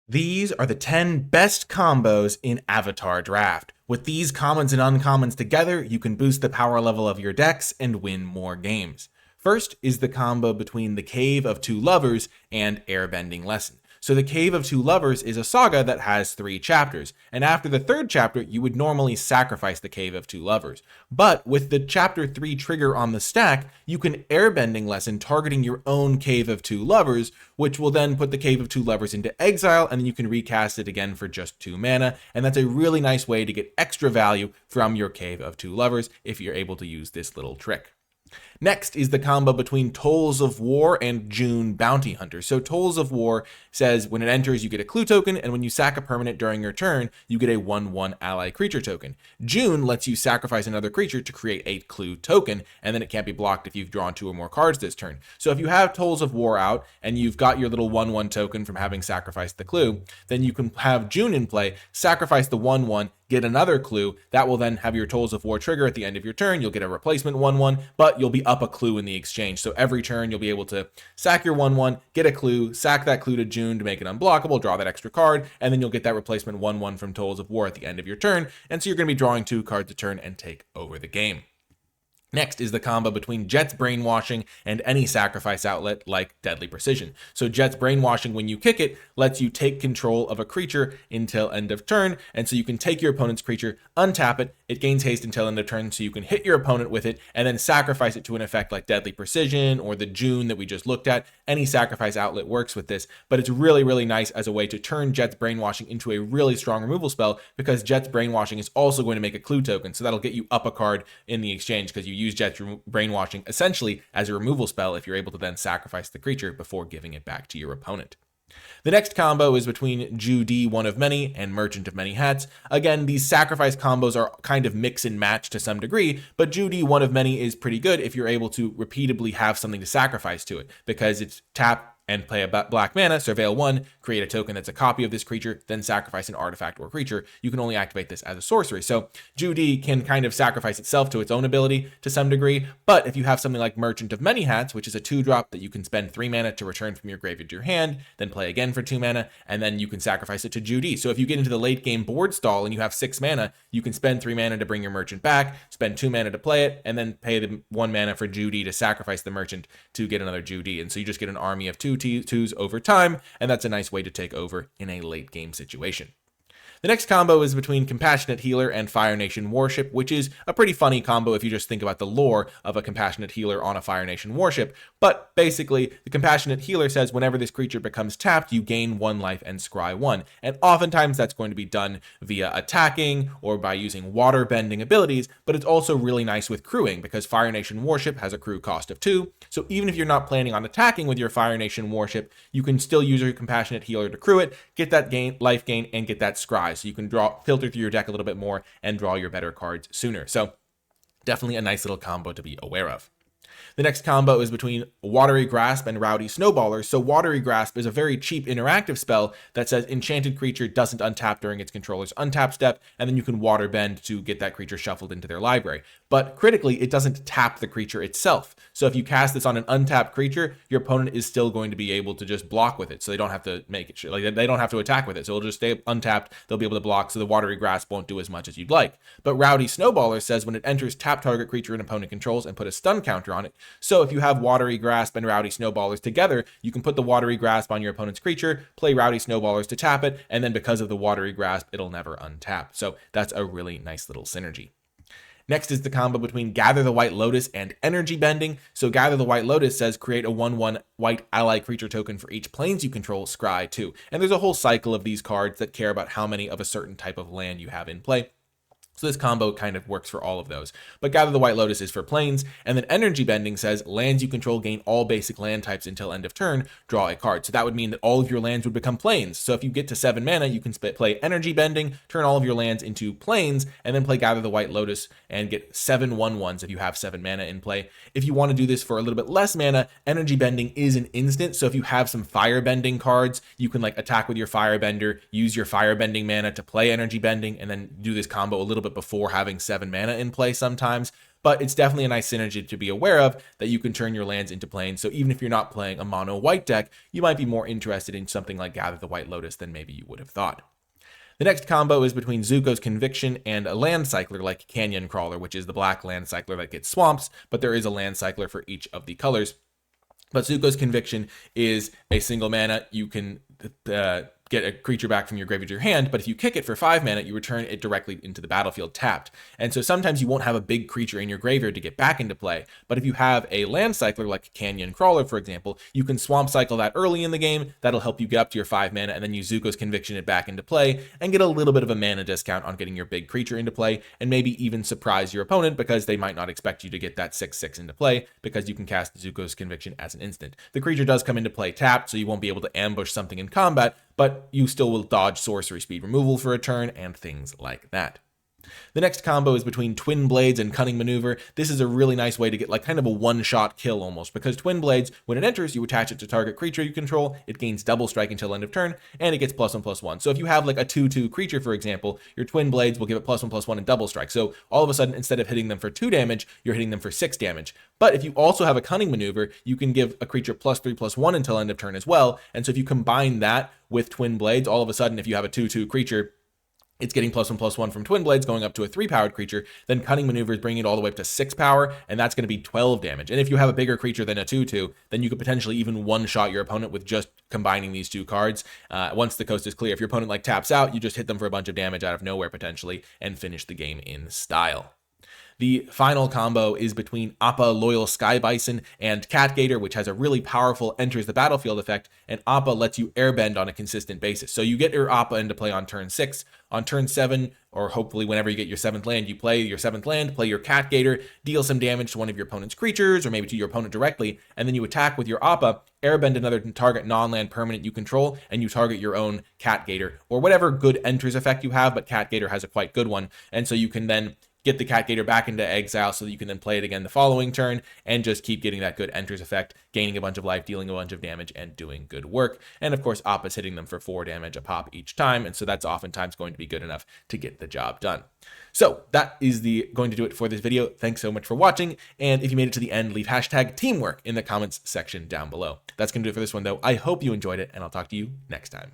These are the 10 best combos in Avatar Draft. With these commons and uncommons together, you can boost the power level of your decks and win more games. First is the combo between the Cave of Two Lovers and Airbending Lesson. So the Cave of Two Lovers is a saga that has 3 chapters, and after the 3rd chapter, you would normally sacrifice the Cave of Two Lovers. But with the chapter 3 trigger on the stack, you can Airbending Lesson targeting your own Cave of Two Lovers, which will then put the Cave of Two Lovers into exile, and then you can recast it again for just 2 mana, and that's a really nice way to get extra value from your Cave of Two Lovers if you're able to use this little trick. Next is the combo between Tolls of War and June Bounty Hunter. So Tolls of War says when it enters, you get a clue token, and when you sack a permanent during your turn, you get a 1/1 ally creature token. June lets you sacrifice another creature to create a clue token, and then it can't be blocked if you've drawn 2 or more cards this turn. So if you have Tolls of War out, and you've got your little 1/1 token from having sacrificed the clue, then you can have June in play, sacrifice the 1/1, get another clue. That will then have your Tolls of War trigger at the end of your turn. You'll get a replacement 1/1, but you'll be up a clue in the exchange. So every turn you'll be able to sack your 1/1, get a clue, sack that clue to June to make it unblockable, draw that extra card, and then you'll get that replacement 1/1 from Tolls of War at the end of your turn. And so you're going to be drawing 2 cards a turn and take over the game. Next is the combo between Jet's Brainwashing and any sacrifice outlet like Deadly Precision. So Jet's Brainwashing, when you kick it, lets you take control of a creature until end of turn, and so you can take your opponent's creature, untap it, it gains haste until end of turn, so you can hit your opponent with it, and then sacrifice it to an effect like Deadly Precision or the June that we just looked at. Any sacrifice outlet works with this, but it's really, really nice as a way to turn Jet's Brainwashing into a really strong removal spell, because Jet's Brainwashing is also going to make a clue token, so that'll get you up a card in the exchange, because you use Jet's Brainwashing essentially as a removal spell if you're able to then sacrifice the creature before giving it back to your opponent. The next combo is between Judy, One of Many, and Merchant of Many Hats. Again, these sacrifice combos are kind of mix and match to some degree, but Judy, One of Many is pretty good if you're able to repeatedly have something to sacrifice to it, because it's tap and play a black mana, surveil 1, create a token that's a copy of this creature, then sacrifice an artifact or creature. You can only activate this as a sorcery. So Judy can kind of sacrifice itself to its own ability to some degree, but if you have something like Merchant of Many Hats, which is a 2-drop that you can spend 3 mana to return from your graveyard to your hand, then play again for 2 mana, and then you can sacrifice it to Judy. So if you get into the late game board stall and you have 6 mana, you can spend 3 mana to bring your Merchant back, spend 2 mana to play it, and then pay the 1 mana for Judy to sacrifice the Merchant to get another Judy. And so you just get an army of 2/2s over time, and that's a nice way to take over in a late game situation. The next combo is between Compassionate Healer and Fire Nation Warship, which is a pretty funny combo if you just think about the lore of a Compassionate Healer on a Fire Nation Warship. But basically, the Compassionate Healer says whenever this creature becomes tapped, you gain 1 life and scry 1. And oftentimes that's going to be done via attacking or by using water bending abilities, but it's also really nice with crewing, because Fire Nation Warship has a crew cost of 2. So even if you're not planning on attacking with your Fire Nation Warship, you can still use your Compassionate Healer to crew it, get that life gain, and get that scry. So you can filter through your deck a little bit more and draw your better cards sooner. So definitely a nice little combo to be aware of. The next combo is between Watery Grasp and Rowdy Snowballer. So Watery Grasp is a very cheap interactive spell that says enchanted creature doesn't untap during its controller's untap step, and then you can water bend to get that creature shuffled into their library. But critically, it doesn't tap the creature itself. So if you cast this on an untapped creature, your opponent is still going to be able to just block with it. So they don't have to make it, like they don't have to attack with it. So it'll just stay untapped. They'll be able to block, so the Watery Grasp won't do as much as you'd like. But Rowdy Snowballer says when it enters, tap target creature an opponent controls and put a stun counter on it. So if you have Watery Grasp and Rowdy Snowballers together, you can put the Watery Grasp on your opponent's creature, play Rowdy Snowballers to tap it, and then because of the Watery Grasp, it'll never untap. So that's a really nice little synergy. Next is the combo between Gather the White Lotus and Energy Bending. So Gather the White Lotus says create a 1/1 white ally creature token for each planes you control, scry 2. And there's a whole cycle of these cards that care about how many of a certain type of land you have in play. So this combo kind of works for all of those. But Gather the White Lotus is for planes, and then Energy Bending says lands you control gain all basic land types until end of turn, draw a card. So that would mean that all of your lands would become planes. So if you get to 7 mana, you can play Energy Bending, turn all of your lands into planes, and then play Gather the White Lotus and get 7 1/1s if you have 7 mana in play. If you want to do this for a little bit less mana, Energy Bending is an instant. So if you have some Fire Bending cards, you can like attack with your Firebender, use your Fire Bending mana to play Energy Bending, and then do this combo a little bit before having 7 mana in play sometimes. but it's definitely a nice synergy to be aware of, that you can turn your lands into planes. So even if you're not playing a mono white deck, you might be more interested in something like Gather the White Lotus than maybe you would have thought. The next combo is between Zuko's Conviction and a land cycler like Canyon Crawler, which is the black land cycler that gets swamps, but there is a land cycler for each of the colors. But Zuko's Conviction is a single mana. You can get a creature back from your graveyard to your hand, but if you kick it for 5 mana, you return it directly into the battlefield tapped. And so sometimes you won't have a big creature in your graveyard to get back into play, but if you have a land cycler like Canyon Crawler, for example, you can swamp cycle that early in the game. That'll help you get up to your 5 mana, and then use Zuko's Conviction it back into play and get a little bit of a mana discount on getting your big creature into play, and maybe even surprise your opponent because they might not expect you to get that 6/6 into play, because you can cast Zuko's Conviction as an instant. The creature does come into play tapped, so you won't be able to ambush something in combat, but you still will dodge sorcery speed removal for a turn and things like that. The next combo is between Twin Blades and Cunning Maneuver. This is a really nice way to get like kind of a one-shot kill almost, because Twin Blades, when it enters, you attach it to target creature you control, it gains double strike until end of turn, and it gets +1/+1. So if you have like a 2/2 creature, for example, your Twin Blades will give it +1/+1 and double strike. So all of a sudden, instead of hitting them for 2 damage, you're hitting them for 6 damage. But if you also have a Cunning Maneuver, you can give a creature +3/+1 until end of turn as well. And so if you combine that with Twin Blades, all of a sudden, if you have a 2/2 creature, it's getting +1/+1 from Twin Blades, going up to a 3-powered creature. Then Cunning Maneuver is bringing it all the way up to 6 power, and that's going to be 12 damage. And if you have a bigger creature than a 2/2, then you could potentially even one-shot your opponent with just combining these 2 cards. Once the coast is clear, if your opponent like taps out, you just hit them for a bunch of damage out of nowhere potentially, and finish the game in style. The final combo is between Appa Loyal Sky Bison and Cat Gator, which has a really powerful enters the battlefield effect, and Appa lets you airbend on a consistent basis. So you get your Appa into play on turn 6. On turn 7, or hopefully whenever you get your 7th land, you play your 7th land, play your Cat Gator, deal some damage to one of your opponent's creatures, or maybe to your opponent directly, and then you attack with your Appa, airbend another target non-land permanent you control, and you target your own Cat Gator, or whatever good enters effect you have, but Cat Gator has a quite good one, and so you can then get the Cat Gator back into exile so that you can then play it again the following turn and just keep getting that good enters effect, gaining a bunch of life, dealing a bunch of damage, and doing good work. And of course, Appa's hitting them for 4 damage a pop each time, and so that's oftentimes going to be good enough to get the job done. So that is going to do it for this video. Thanks so much for watching, and if you made it to the end, leave #teamwork in the comments section down below. That's going to do it for this one, though. I hope you enjoyed it, and I'll talk to you next time.